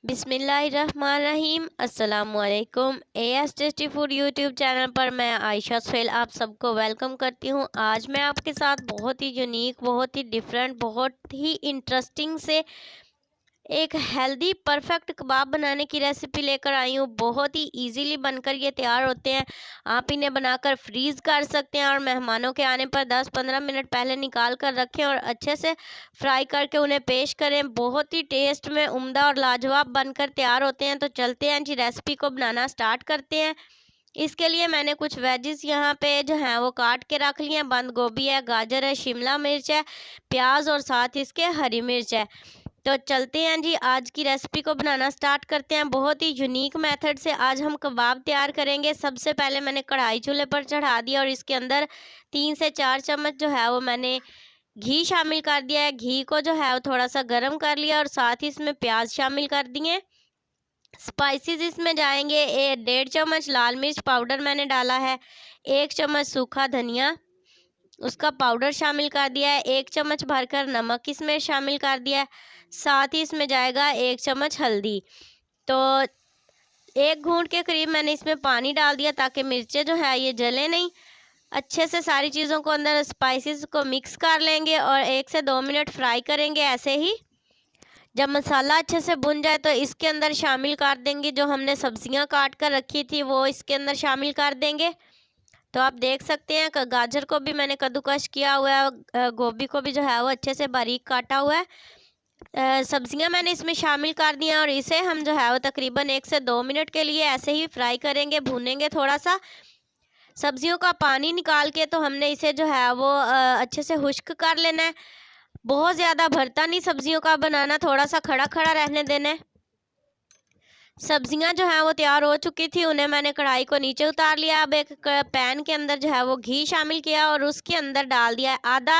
बिस्मिल्लाहिर्रहमानिर्रहीम। अस्सलामुअलैकुम। As tasty food YouTube channel पर मैं आयशा सुहेल आप सबको वेलकम करती हूँ। आज मैं आपके साथ बहुत ही यूनिक, बहुत ही डिफरेंट, बहुत ही इंटरेस्टिंग से एक हेल्दी परफेक्ट कबाब बनाने की रेसिपी लेकर आई हूँ। बहुत ही इजीली बनकर ये तैयार होते हैं। आप इन्हें बनाकर फ्रीज़ कर सकते हैं और मेहमानों के आने पर 10-15 मिनट पहले निकाल कर रखें और अच्छे से फ्राई करके उन्हें पेश करें। बहुत ही टेस्ट में उम्दा और लाजवाब बनकर तैयार होते हैं। तो चलते हैं जी, रेसिपी को बनाना स्टार्ट करते हैं। इसके लिए मैंने कुछ वेजिस यहाँ पे जो हैं वो काट के रख लिए हैं। बंद गोभी है, गाजर है, शिमला मिर्च है, प्याज और साथ इसके हरी मिर्च है। तो चलते हैं जी, आज की रेसिपी को बनाना स्टार्ट करते हैं। बहुत ही यूनिक मेथड से आज हम कबाब तैयार करेंगे। सबसे पहले मैंने कढ़ाई चूल्हे पर चढ़ा दिया और इसके अंदर 3 से 4 चम्मच जो है वो मैंने घी शामिल कर दिया है। घी को जो है वो थोड़ा सा गर्म कर लिया और साथ ही इसमें प्याज शामिल कर दिए। स्पाइसेस इसमें जाएंगे 1.5 चम्मच लाल मिर्च पाउडर मैंने डाला है, 1 चम्मच सूखा धनिया उसका पाउडर शामिल कर दिया है, 1 चम्मच भरकर नमक इसमें शामिल कर दिया है, साथ ही इसमें जाएगा 1 चम्मच हल्दी। तो 1 घूंट के करीब मैंने इसमें पानी डाल दिया ताकि मिर्चें जो है ये जले नहीं। अच्छे से सारी चीज़ों को अंदर स्पाइसेस को मिक्स कर लेंगे और 1 से 2 मिनट फ्राई करेंगे ऐसे ही। जब मसाला अच्छे से भुन जाए तो इसके अंदर शामिल कर देंगे जो हमने सब्जियां काट कर रखी थी, वो इसके अंदर शामिल कर देंगे। तो आप देख सकते हैं गाजर को भी मैंने कद्दूकस किया हुआ है, गोभी को भी जो है वो अच्छे से बारीक काटा हुआ है। सब्जियां मैंने इसमें शामिल कर दी हैं और इसे हम जो है वो तकरीबन 1 से 2 मिनट के लिए ऐसे ही फ्राई करेंगे, भूनेंगे थोड़ा सा। सब्जियों का पानी निकाल के तो हमने इसे जो है वो अच्छे से खुश्क कर लेना है। बहुत ज़्यादा भरता नहीं सब्जियों का बनाना, थोड़ा सा खड़ा खड़ा रहने देना है। सब्जियां जो हैं वो तैयार हो चुकी थी, उन्हें मैंने कढ़ाई को नीचे उतार लिया। अब एक पैन के अंदर जो है वो घी शामिल किया और उसके अंदर डाल दिया है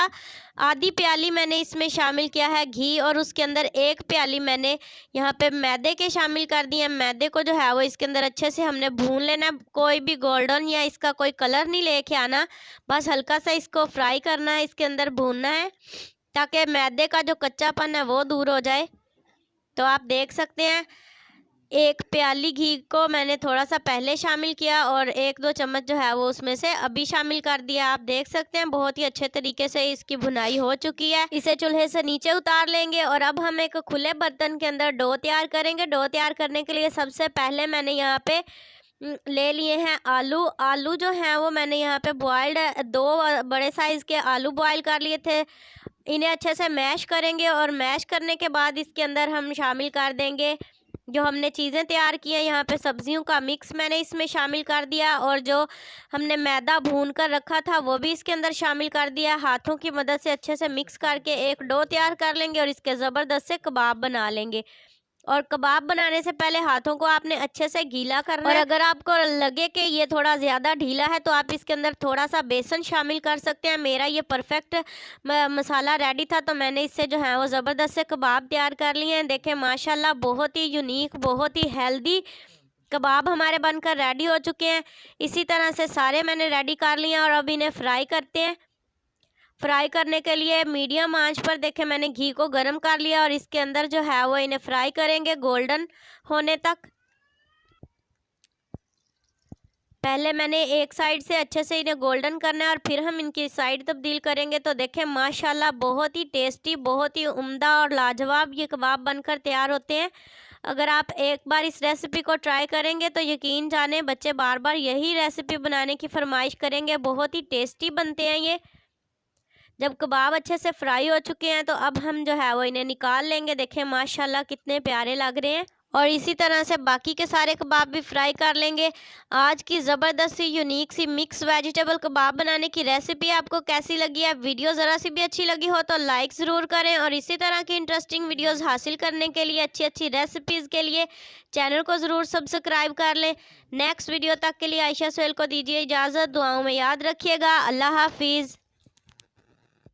आधी प्याली मैंने इसमें शामिल किया है घी और उसके अंदर 1 प्याली मैंने यहाँ पे मैदे के शामिल कर दिए। मैदे को जो है वो इसके अंदर अच्छे से हमने भून लेना है। कोई भी गोल्डन या इसका कोई कलर नहीं लेके आना, बस हल्का सा इसको फ्राई करना है, इसके अंदर भूनना है ताकि मैदे का जो कच्चापन है वो दूर हो जाए। तो आप देख सकते हैं 1 प्याली घी को मैंने थोड़ा सा पहले शामिल किया और 1-2 चम्मच जो है वो उसमें से अभी शामिल कर दिया। आप देख सकते हैं बहुत ही अच्छे तरीके से इसकी भुनाई हो चुकी है। इसे चूल्हे से नीचे उतार लेंगे और अब हम एक खुले बर्तन के अंदर डो तैयार करेंगे। डो तैयार करने के लिए सबसे पहले मैंने यहाँ पे ले लिए हैं आलू। आलू जो हैं वो मैंने यहाँ पे बॉयल्ड 2 बड़े साइज़ के आलू बॉयल कर लिए थे। इन्हें अच्छे से मैश करेंगे और मैश करने के बाद इसके अंदर हम शामिल कर देंगे जो हमने चीज़ें तैयार की हैं। यहाँ पे सब्जियों का मिक्स मैंने इसमें शामिल कर दिया और जो हमने मैदा भून कर रखा था वो भी इसके अंदर शामिल कर दिया। हाथों की मदद से अच्छे से मिक्स करके एक डो तैयार कर लेंगे और इसके ज़बरदस्त से कबाब बना लेंगे। और कबाब बनाने से पहले हाथों को आपने अच्छे से गीला करना है और अगर आपको लगे कि ये थोड़ा ज़्यादा ढीला है तो आप इसके अंदर थोड़ा सा बेसन शामिल कर सकते हैं। मेरा ये परफेक्ट मसाला रेडी था तो मैंने इससे जो है वो ज़बरदस्त से कबाब तैयार कर लिए हैं। देखें माशाल्लाह बहुत ही यूनिक, बहुत ही हेल्दी कबाब हमारे बनकर रेडी हो चुके हैं। इसी तरह से सारे मैंने रेडी कर लिए हैं और अब इन्हें फ्राई करते हैं। फ्राई करने के लिए मीडियम आंच पर देखें मैंने घी को गर्म कर लिया और इसके अंदर जो है वो इन्हें फ्राई करेंगे गोल्डन होने तक। पहले मैंने एक साइड से अच्छे से इन्हें गोल्डन करना है और फिर हम इनकी साइड तब्दील करेंगे। तो देखें माशाल्लाह बहुत ही टेस्टी, बहुत ही उम्दा और लाजवाब ये कबाब बनकर तैयार होते हैं। अगर आप एक बार इस रेसिपी को ट्राई करेंगे तो यकीन जाने बच्चे बार बार यही रेसिपी बनाने की फरमाइश करेंगे। बहुत ही टेस्टी बनते हैं ये। जब कबाब अच्छे से फ्राई हो चुके हैं तो अब हम जो है वो इन्हें निकाल लेंगे। देखें माशाल्लाह कितने प्यारे लग रहे हैं और इसी तरह से बाकी के सारे कबाब भी फ्राई कर लेंगे। आज की ज़बरदस्त सी यूनिक सी मिक्स वेजिटेबल कबाब बनाने की रेसिपी आपको कैसी लगी है? वीडियो ज़रा सी भी अच्छी लगी हो तो लाइक ज़रूर करें और इसी तरह की इंटरेस्टिंग वीडियोस हासिल करने के लिए, अच्छी अच्छी रेसिपीज़ के लिए चैनल को ज़रूर सब्सक्राइब कर लें। नेक्स्ट वीडियो तक के लिए आयशा सुहेल को दीजिए इजाज़त। दुआओं में याद रखिएगा। अल्लाह हाफिज़।